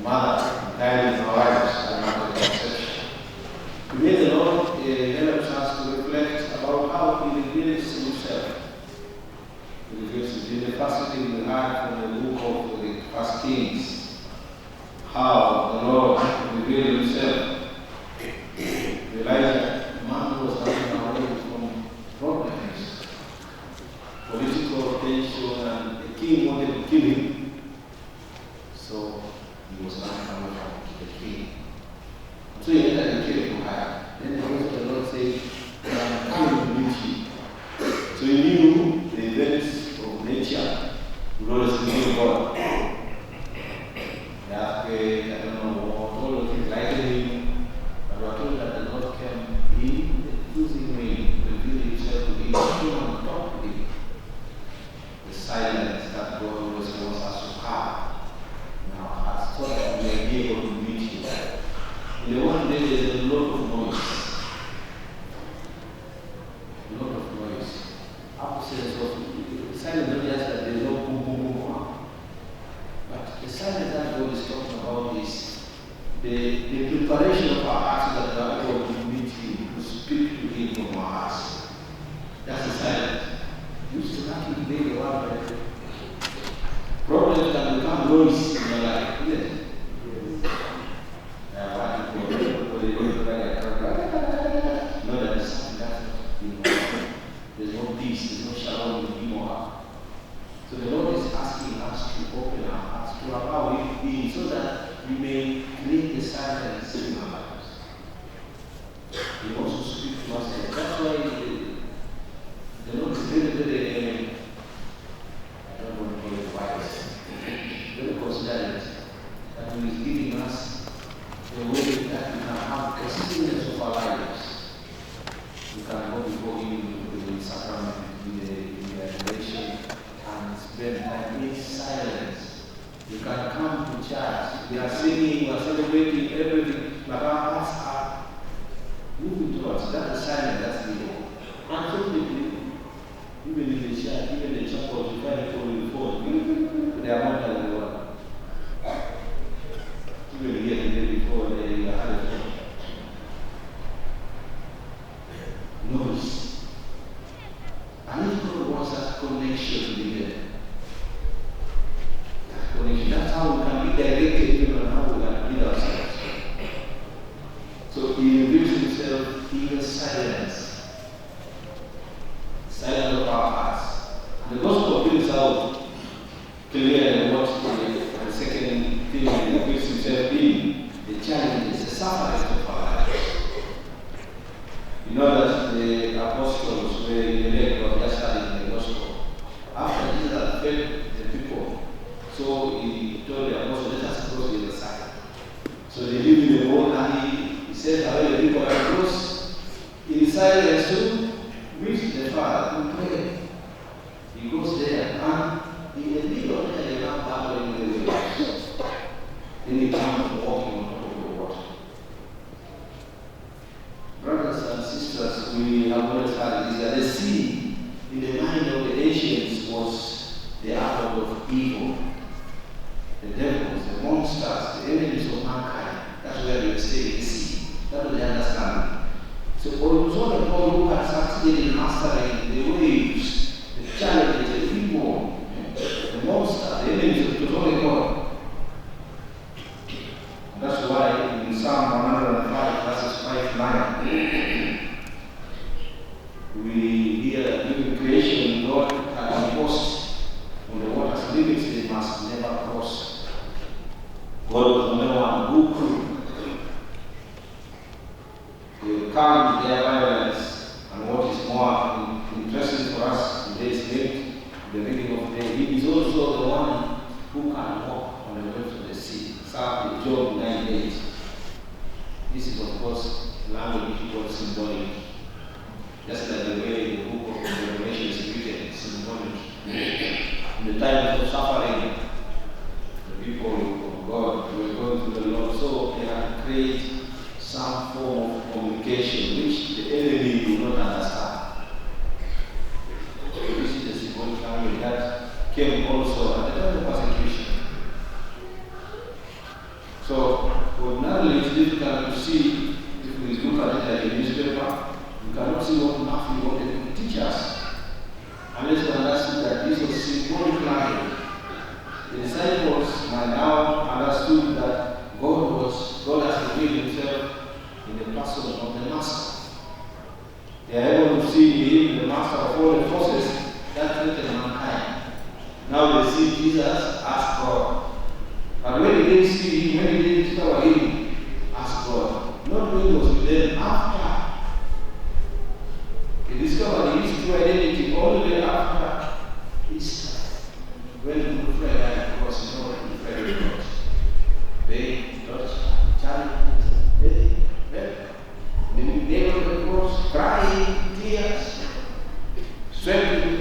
mother guiding our lives are not the exception. Today the Lord helps us to reflect about how He reveals Himself. He reveals in the first thing we had from the book of the First Kings, how the Lord revealed Himself. Elijah, man who was running away from problems, political tension, and the king wanted to kill him. So he was running away from the king. So he entered the cave to hide. Then the voice of the Lord said, I'm coming to meet you. So he knew the events of nature would always be God. The earthquake, I don't know what, all of things lightning. But we are told that the Lord came, He, using me, revealed Himself to Him, came and talked to Him. The silence that God always wants us to have in our hearts, so that we may be able to meet Him. In the one day, there is a lot of noise. A lot of noise. Absence of silence, not just that there is no boom, boom, boom, boom. But the silence that God is talking about is the preparation of our hearts that we are able to meet Him, to speak to Him from our hearts. That's the silence. Used to not to be the one that problems can become noise in your life, isn't it? No, that is something that's not, there's no peace, there's no shalom in Him or her. So the Lord is asking us to open our hearts to allow Him in, so that we may create the silence in our lives. He wants to speak to us. That's why the Lord is very, very, I don't want to call it wise, very considerate, that He is giving us the way that we can have the stillness of our lives. We can go before Him with the sacrament, in the adoration, and spend time in silence. You can come to church. We are singing, we are celebrating everything, but our hearts are moving towards that silence. That's the goal. Unfortunately, even in the church, even in the chapel, you find people with phone. They are not like the one. Even here, the day before, they had a phone. Noise. And if God wants that connection to be there, that connection, that's how we can be directed even on how we can lead ourselves. So He reveals Himself in the silence. Silence of our hearts. And the gospel brings out clearly what the second thing He reveals Himself in, the challenges, the sufferings of our lives. You know that the apostles were in the lake of just studying the gospel. After Jesus had fed the people, so He told the apostles, let us cross the other side. So they lived in the boat, and He said, away the people are cross in silence to meet the Father, to pray. He goes there, and in the middle of there, they come battling the waves. Then He comes walking on top of the water. Brothers and sisters, we have always heard this, that the sea in the mind of the ancients was the abode of evil. The devils, the monsters, the enemies of mankind. That's where they stay in the sea. That was the understanding. So it was all the people who had succeeded in mastering the waves, the challenges, the evil, the monster, the enemies of the Holy God. That's why in Psalm 105, verses 5-9, we hear that even creation, God had imposed on the water's limits they must never cross. God was the only one who could. They will come with their violence, and what is more interesting for us in today's date, the reading of the day, He is also the one who can walk on the waves of the sea. Psalm Job 9:8. This is, of course, language called symbolic. Just like the way the book of Revelation is written, symbolic. In the times of suffering, the people of God were going to the Lord, so they had to create some form of communication which the enemy do not understand. This is the symbolic language that came also at the time of persecution. So, ordinarily it's difficult to see if we look at it like a newspaper. You cannot see what Matthew wanted to teach us unless we understood that this was symbolic language. The disciples might now understood that God has revealed himself in the person of the Master. They are able to see him, the Master of all the forces that created mankind. Now they see Jesus as God. But when they didn't see him, when they didn't discover him as God, not when he was with them after. They discovered his true identity only after Easter. When the good friend died, of course, you know what the friend was. They touched charity, they nailed the cross, crying, tears, sweating,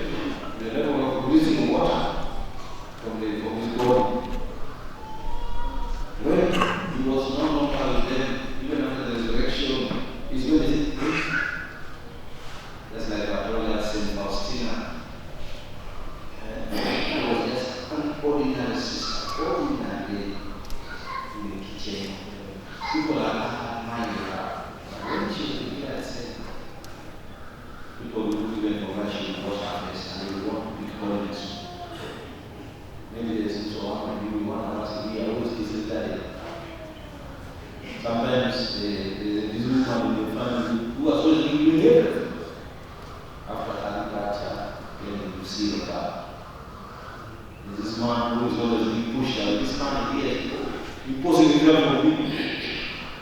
the level of releasing water from his body. When he was no longer with them, even after the resurrection, he's going to say, that's like our brother Saint Faustina. He was just an ordinary sister, ordinary in the kitchen. People are not minding her. But when she was in that sense, people would even forget she would wash her face and they would want to be holiness. Maybe there's also one of you, one of us, we always visit that. Sometimes this woman in the family who was always doing everything. After agriculture, then you see her. There's this man who is always being pushed out. This man here, he poses himself for people.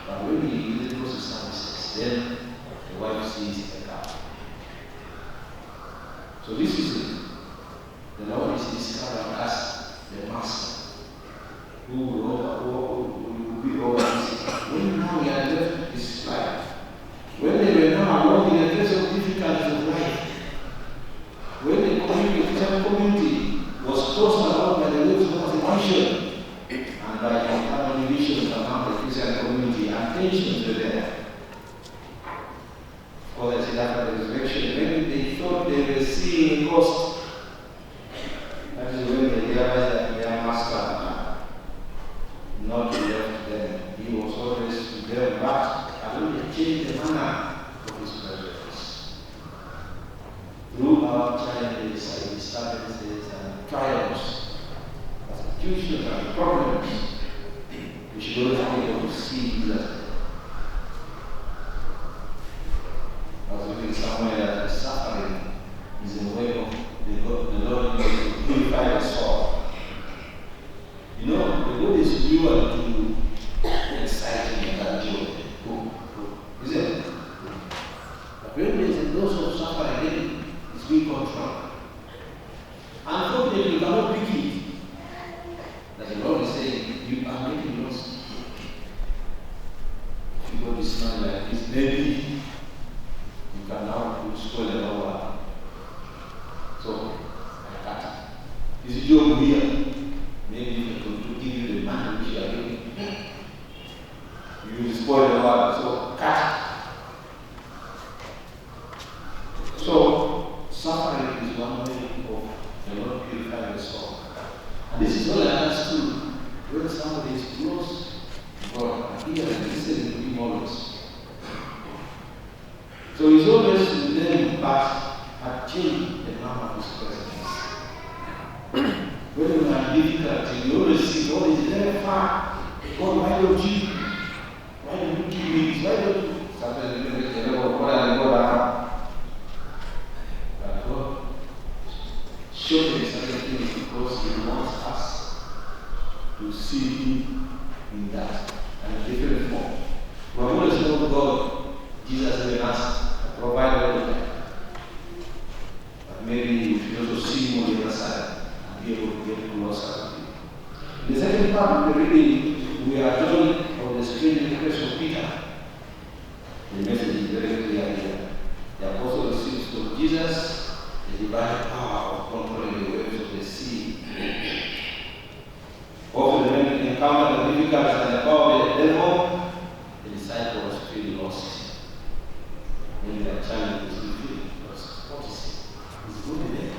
But when he goes to services, then the wife sees the car. So this is it. The Lord is discovering us the Master who will be over this. When now we are left this life, when they were now alone in the face of difficulties of life, when the community was tossed around by the waves of persecution and by internal divisions among the Christian community, and tensions were there. For that is after the resurrection, when they thought they were seeing a ghost, that is when they realized that their Master not left them. He was always with them, but alone changed the manner of his presence. Through our challenges and disturbances and trials, persecutions and problems, we should always be able to see Jesus. I was reading somewhere that the suffering is a way of the Lord to purify the soul. You know, the Lord is newer to exciting than joy. Is it? But when there is a dose of suffering, then it's being controlled. Unfortunately, you cannot pick it. That the Lord is saying, you are making loss. If you go to smile like this, maybe you can now spoil the over. So, I cut it. Is it your here? Maybe you can give you the money which you are giving. You will spoil the water, so cut. So, suffering is one way of the Lord purifying the soul. And this is all I understood. When somebody is close to God, and here and listen to him always. So he's always with them, but had changed the manner of his presence. When you are in difficulty, you always see God is very far. God, why don't you? Why don't you give me this? Why don't you? Sometimes you make the level of God and God around. But God shows me certain things because He wants us to see Him in that and a different form. We have always known God, Jesus as a master, a provider of life. But maybe you should also see Him on the other side. Be able to get closer to Him. In the second part of the reading, we are told of the strange request of Peter. The message is very clear here. The apostle receives from Jesus the divine power of controlling the waves of the sea. Often when we encounter the difficulties and the power of the devil, the disciples feel lost. When they are challenges, we feel lost. What is it? It's good there.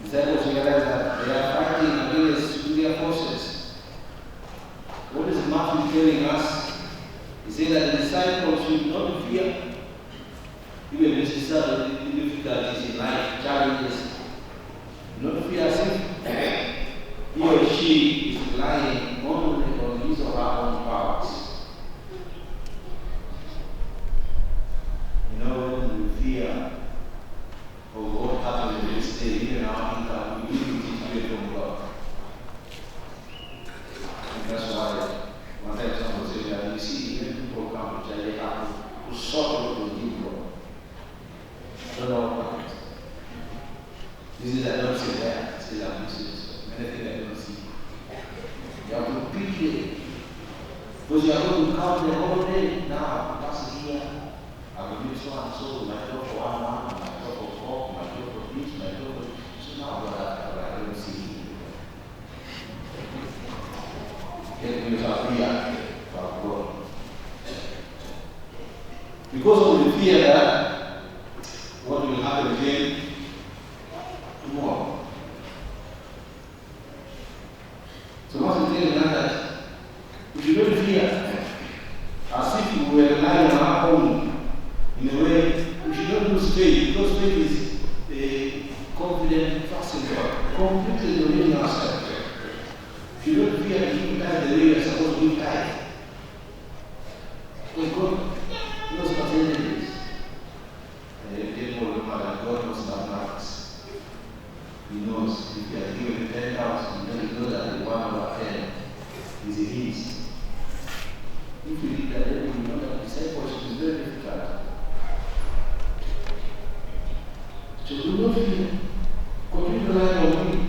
Disciples realize that they are fighting against superior forces. Matthew is telling us, he said that the disciples should not fear, even when they start difficulties in life, challenges. Not fear as if he or she is relying only on his or her own powers. You know, when we fear of what happened the next day, even our income, we need to teach from God. And that's why one time someone said that you see, when people come to church, they have to sort of the people. I don't know what happened. This is I don't say that, this is a business. Many things I don't see. You have to pick it. Because you are going to count the whole day. Now, pass here. I will do so and so. My job for 1 month, my job for 4, my job for this, my job for this. So now I don't see it. Get yourself here for God. Because of the fear that what will happen again tomorrow. So once we tell that we should not fear as if we were relying on our own in a way, we should not lose faith, because faith is a confident trust in God, completely domain ourselves. We should not fear to give tithe the way we are supposed to give tithe. Because God knows what it is. God knows mathematics. He knows if you are given 10,000, you know that the 1/10 is his. If you read that, then you know that discipleship is very difficult. So do not fear. Continue to rely on him.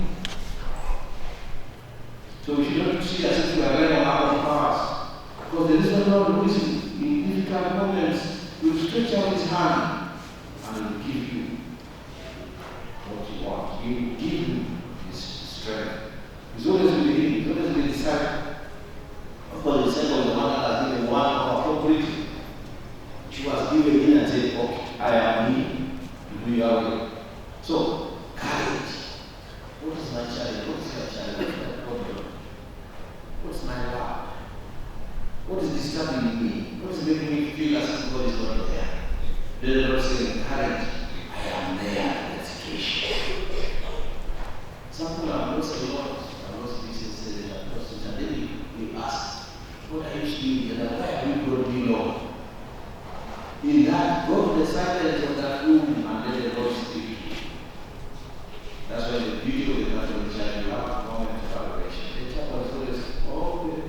So we should not see as if we are relying on our own powers. Because there is a Lord who is in difficult moments, he will stretch out his hand and he will give you what you want. He will give you his strength. He's always with him. He's always with the disciple. Of course, the disciple is the one that has given one of appropriate. She was given in and said, okay, I am me. You do your way. So, courage. What is my challenge? What is my challenge? What is my problem? What's my life? What is disturbing me? What is making me feel as if God is not there? The Lord saying, courage. I am there. Let's education. Some people have lost a lot. Have lost businesses. They have lost it. And then we ask, what are you doing? And why are you going to be Lord? In that, go to the silence of that room and let the Lord speak. That's why the beauty of the Catholic Church, you have a moment of adoration. The chapel is always, okay.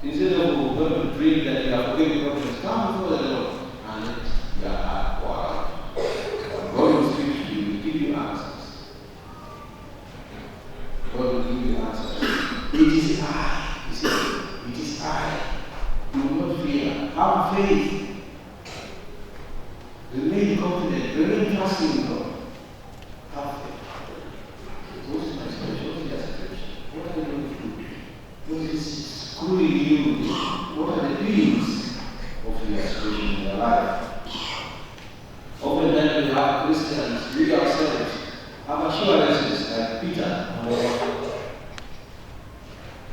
Instead of going to dream that you have forgiven problems, come before the Lord and let your heart pour out. God will speak to you, will give you answers. God will give you answers. It is I. He said, it is I. You will not fear. Have faith. Remain confident. Remain trusting in God. Have faith. What is my situation? What is your situation? What are you going to do? What is schooling you? What are the dreams of your situation in your life? Oftentimes we have Christians, we ourselves, have assurances like Peter.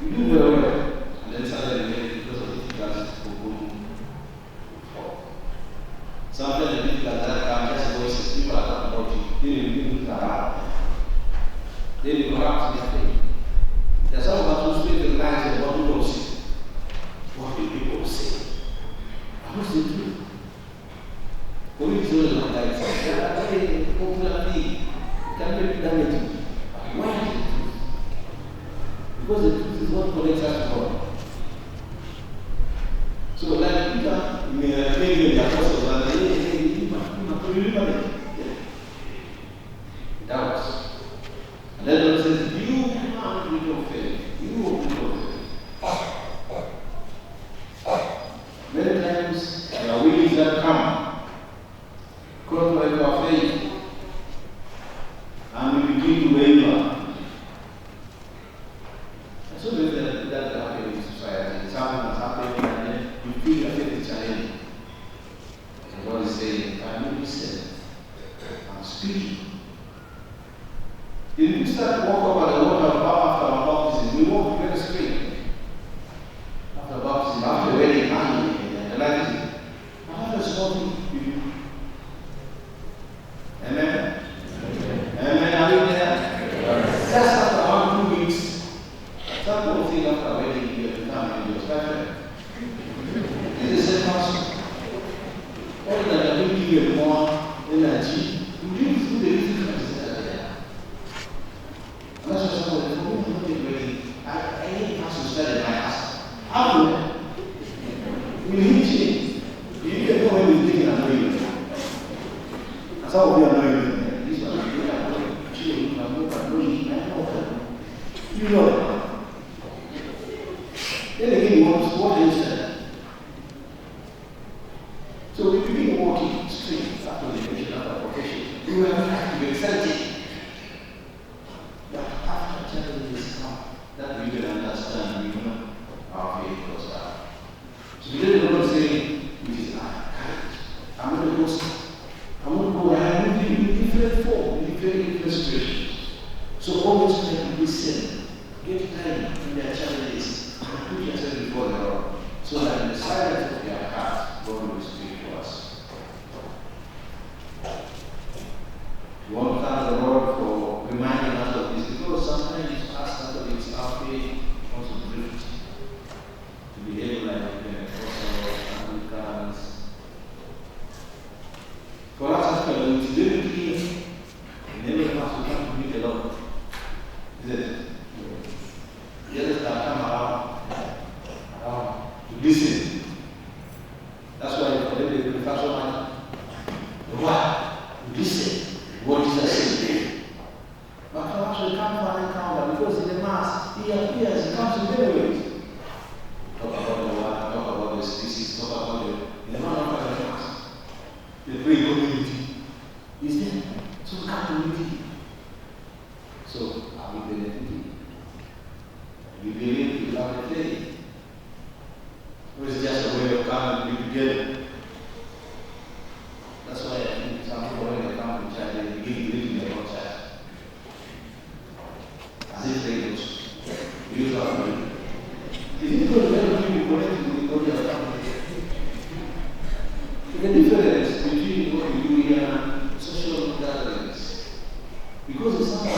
We do very well, and then suddenly because of difficulties, sometimes the difficulties that come, just voices, people are talking about you, then you look around. Then you collapse their faith. There are some of us who spend their lives on what people say. What do people say? And what's the truth? For you to know that it's a very popular thing. It can be damaging. But why is the truth? Because the truth is what connects us to God. So like Peter, maybe the apostles are like, doubts. And then the Lord says, you have little faith. You have little faith. Many times there are winds that come, contrary to our faith, and we begin to waver. And so that happens in society. Something has happened, and then you feel your faith is challenging. And God is saying, can you listen? Some people think after a wedding you have become your girlfriend. It's the same person. All that I will give you more energy. You live through the difficulties that are there. And that's why somebody for me to not get ready. I need us to study my ass. How do we need change? You can know when you're thinking annoying. That's how we are annoying. This one, you are annoying. You know that. Then again, you want to walk instead. So we begin walking straight after the education, after profession. We will have to be excited. But after challenges come, that we will understand, we know our faith goes down. So today the Lord is saying, which is courage. I'm going to go stop. I'm going to go around in different form, in different situations. So always try to listen. Get time in their challenges and put yourself before the Lord. So that in the silence of your heart, God will speak to us. We want to thank the Lord for reminding us of this, because sometimes it's us that it's our faith also drift to behave like Pentecostals, Anglicans. For us, actually, it's very clear. We never have to come to meet the Lord. Is it? The others that come around to listen. That's why for them they prefer so much. Why? Listen. What Jesus said. But for us we come for an encounter, because in the mass he appears, he comes in many ways. Talk about the word, talk about the species, talk about the man of the mass. The great community is there. So come community. So are we benefiting? We believe we love the faith. Or is it just a way of coming to be together? That's why I think some people when they come to church, they begin believing about church. As if they know. You love me. Is it good when you connect to the body of family? The difference between what we do here and social gatherings. Because it's not